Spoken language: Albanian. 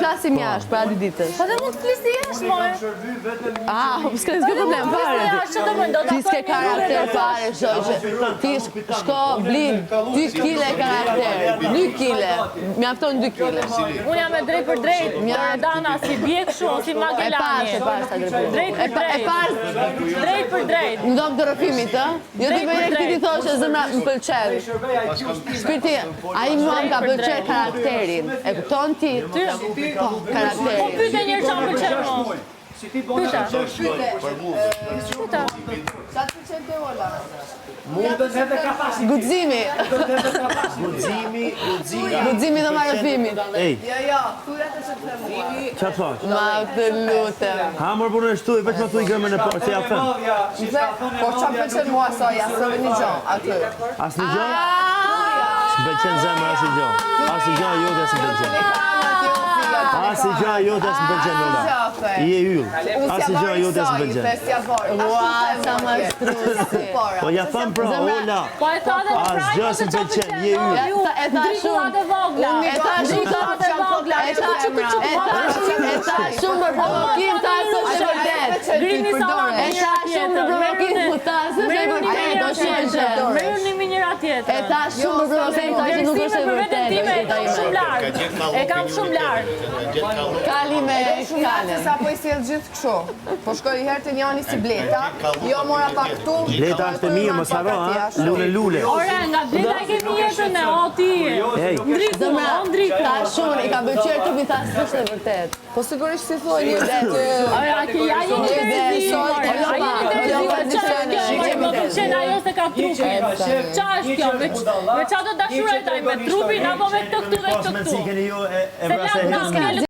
flasim jashtë për atë ditës. Po dhe mund të flisni jashtë, more. S'ke problem fare. Ti s'ke karakter fare, shoqe. Ti shko blin 2 kg karakter. 2 kg. Mjafton 2 kg. Unë jam e drejt për drejt. Loredana si bje kështu, si Magellani. Drejt për drejt. Drejt për drejt. Në dom të rëfimit, ë? Jo të bëjë këti ti thoshe zëmra më pëlqen. Shpirti, a i mua më ka pëlqen karakterin. E kupton ti? Karakterin. Po pyte njërë që më pëlqen mu. Pyta. Sa të pëlqen të ola? Guximi. Guximi dhe marrëfimit. Ej. Jo, thuja të që të mua. Çfarë thash? Ma të lutem. Ha mor punë shtu, veç ma thuj gërmën e parë, se ja them. Po që më pëlqen mua soja, së një gjo, aty. Asnjë gjë? S'mpëlqen zemra asnjë gjë. Asnjë gjë jote s'mpëlqen. Asnjë gjë jote s'mpëlqen Ola. I e yll. Asnjë gjë jote s'mpëlqen. Ua, sa më strusi. Po ja them pra Ola. Po e tha dhe në Asnjë gjë s'mpëlqen, je yll. E tha shumë. Drikulat e vogla. E tha shumë për provokim, ta së që vërdet. Grini sa E tha shumë për provokim, ta së që vërdet. Do sheshe. Merë një njëra tjetër. E tha shumë për provokim, ta që nuk është e vërdet. E kam shumë larg. Kali me kalen. Sa po i sjell gjithë kështu. Po shkoj herë te njani si Bleta. Jo mora pa këtu. Bleta është e mirë, mos harro, ha? Lule. Ore, nga Bleta e kemi jetën e, o ti. Ndriku, o Ndriku. Ta shumë, i ka pëlqyer të mi tha së është e vërtet. Po sigurisht si thoi një vetë. A jeni të më pëlqen ajo se ka trupin. Qa është kjo? Me qa të dashuraj taj, me trupin apo me këtë këtu dhe këtë këtu? Mendësi keni ju e Se vrasë e lakë